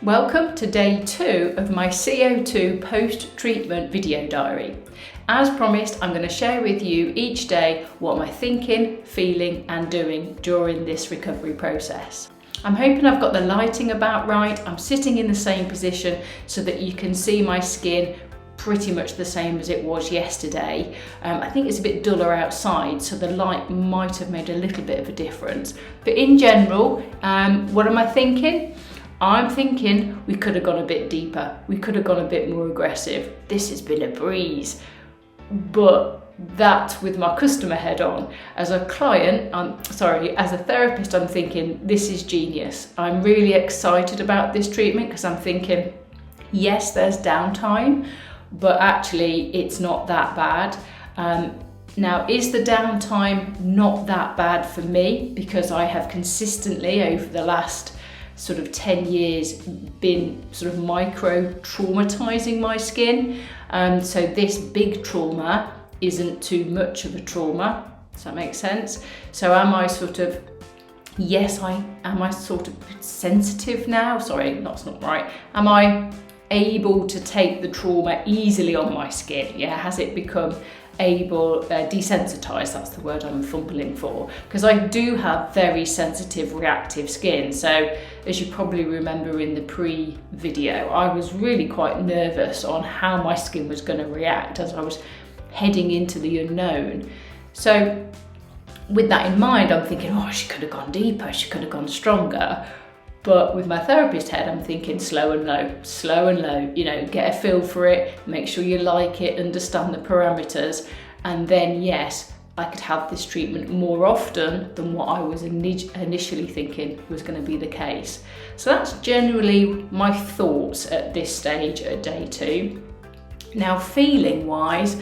Welcome to day 2 of my CO2 post-treatment video diary. As promised, I'm going to share with you each day what am I thinking, feeling and doing during this recovery process. I'm hoping I've got the lighting about right. I'm sitting in the same position so that you can see my skin pretty much the same as it was yesterday. I think it's a bit duller outside, so the light might have made a little bit of a difference. But in general, what am I thinking? I'm thinking we could have gone a bit deeper. We could have gone a bit more aggressive. This has been a breeze. But that with my customer head on. As a client, as a therapist, I'm thinking this is genius. I'm really excited about this treatment because I'm thinking, yes, there's downtime, but actually it's not that bad. Now, is the downtime not that bad for me? Because I have consistently over the last sort of 10 years been sort of micro traumatizing my skin. So this big trauma isn't too much of a trauma. Does that make sense? So am I sort of, am I sort of sensitive now? Sorry, that's not right. Am I able to take the trauma easily on my skin? Yeah, has it become desensitized? That's the word I'm fumbling for, because I do have very sensitive reactive skin. So as you probably remember in the pre-video, I was really quite nervous on how my skin was going to react as I was heading into the unknown. So with that in mind, I'm thinking, oh, she could have gone deeper, she could have gone stronger. But with my therapist head, I'm thinking slow and low, you know, get a feel for it, make sure you like it, understand the parameters. And then, yes, I could have this treatment more often than what I was initially thinking was going to be the case. So that's generally my thoughts at this stage at day 2. Now, feeling wise,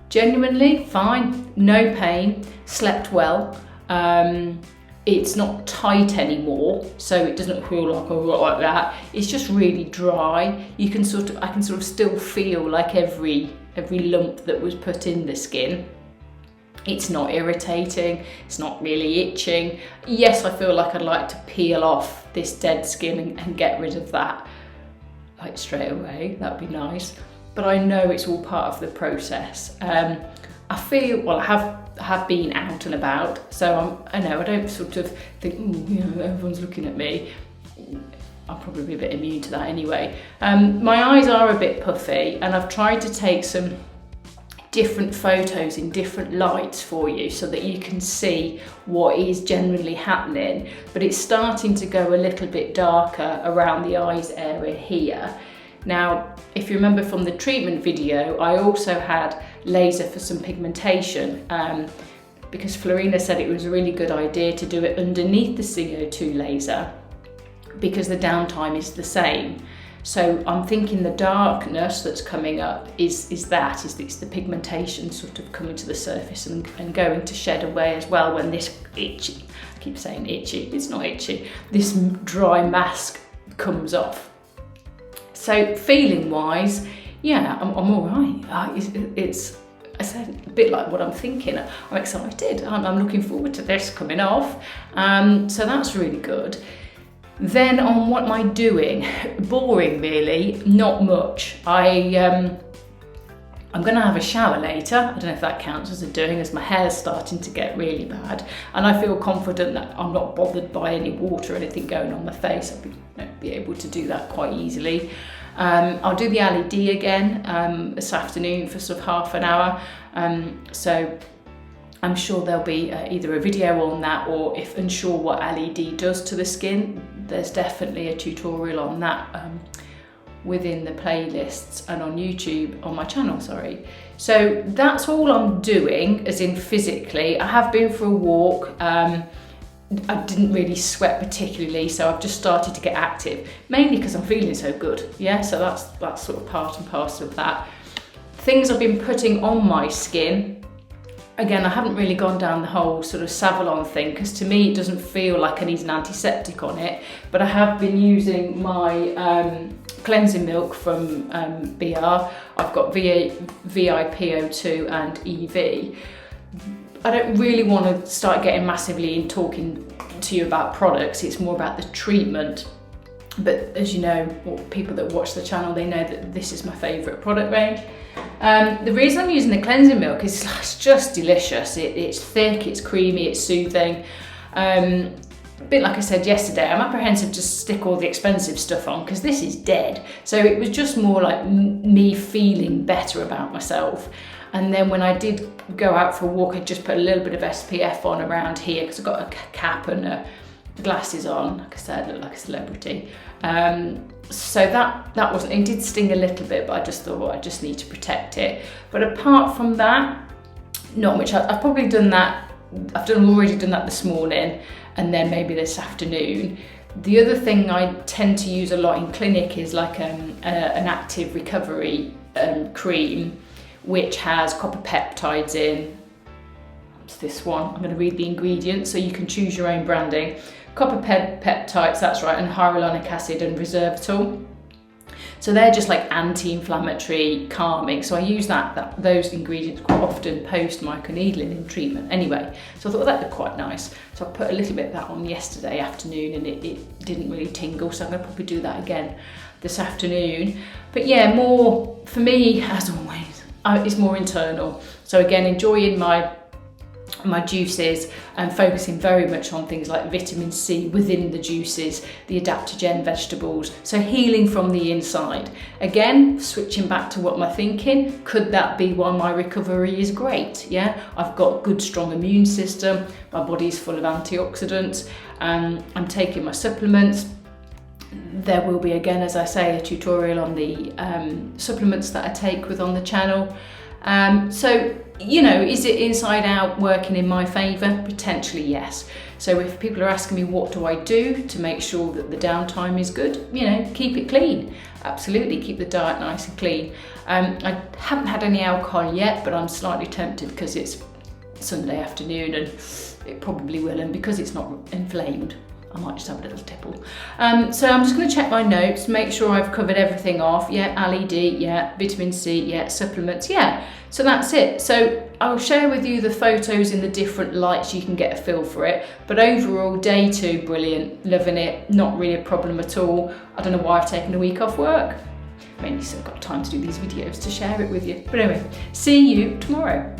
genuinely fine, no pain, slept well. It's not tight anymore, so it doesn't feel like that. It's just really dry. I can sort of still feel like every lump that was put in the skin. It's not irritating, it's not really itching. Yes, I feel like I'd like to peel off this dead skin and get rid of that, like straight away, that'd be nice. But I know it's all part of the process. I feel, well, I have been out and about, so I know I don't sort of think, you know, everyone's looking at me. I'll probably be a bit immune to that anyway. My eyes are a bit puffy, and I've tried to take some different photos in different lights for you so that you can see what is generally happening, but it's starting to go a little bit darker around the eyes area here. Now, if you remember from the treatment video, I also had laser for some pigmentation because Florina said it was a really good idea to do it underneath the CO2 laser because the downtime is the same. So I'm thinking the darkness that's coming up is the pigmentation sort of coming to the surface and going to shed away as well when this itchy, I keep saying itchy, it's not itchy, this dry mask comes off. So feeling wise, yeah, I'm all right. It's I said, a bit like what I'm thinking. I'm excited. I'm looking forward to this coming off. So that's really good. Then on what am I doing? Boring really, not much. I'm gonna have a shower later. I don't know if that counts as a doing, as my hair's starting to get really bad. And I feel confident that I'm not bothered by any water or anything going on my face. I'll be able to do that quite easily. I'll do the LED again this afternoon for sort of half an hour. So I'm sure there'll be either a video on that, or if unsure what LED does to the skin, there's definitely a tutorial on that within the playlists and on YouTube, on my channel, sorry. So that's all I'm doing, as in physically. I have been for a walk. I didn't really sweat particularly, so I've just started to get active, mainly because I'm feeling so good. Yeah, so that's sort of part and parcel of that. Things I've been putting on my skin. Again, I haven't really gone down the whole sort of Savlon thing, because to me it doesn't feel like I need an antiseptic on it, but I have been using my cleansing milk from BR. I've got VIPO2 and EV. I don't really want to start getting massively in talking to you about products. It's more about the treatment. but as you know, or people that watch the channel, they know that this is my favourite product range. The reason I'm using the cleansing milk is it's just delicious. It's thick, it's creamy, it's soothing. A bit like I said yesterday, I'm apprehensive to stick all the expensive stuff on because this is dead. So it was just more like me feeling better about myself. And then when I did go out for a walk, I just put a little bit of SPF on around here because I've got a cap and glasses on. Like I said, I look like a celebrity. So that wasn't, it did sting a little bit, but I just thought, well, I just need to protect it. But apart from that, not much. I've probably done that, already done that this morning and then maybe this afternoon. The other thing I tend to use a lot in clinic is like an active recovery cream, which has copper peptides in. It's this one. I'm going to read the ingredients so you can choose your own branding. Copper peptides, that's right, and hyaluronic acid and resveratrol. So they're just like anti-inflammatory, calming. So I use those ingredients quite often post microneedling in treatment anyway. So I thought that looked quite nice. So I put a little bit of that on yesterday afternoon and it didn't really tingle. So I'm going to probably do that again this afternoon. But yeah, more for me, as always, it's more internal. So again, enjoying my juices and focusing very much on things like vitamin C within the juices, the adaptogen vegetables, so healing from the inside. Again, switching back to what am I thinking, could that be why my recovery is great? Yeah, I've got a good strong immune system, my body's full of antioxidants, I'm taking my supplements. There will be, again, as I say, a tutorial on the supplements that I take on the channel. So, you know, is it inside out working in my favour? Potentially, yes. So if people are asking me what do I do to make sure that the downtime is good, you know, keep it clean. Absolutely, keep the diet nice and clean. I haven't had any alcohol yet, but I'm slightly tempted because it's Sunday afternoon and it probably will, and because it's not inflamed, I might just have a little tipple. So I'm just going to check my notes, make sure I've covered everything off. Yeah, Ali D, yeah, vitamin C, yeah, supplements, yeah. So that's it. So I'll share with you the photos in the different lights, you can get a feel for it. But overall, day 2, brilliant, loving it, not really a problem at all. I don't know why I've taken a week off work. I mean, you've still got time to do these videos to share it with you. But anyway, see you tomorrow.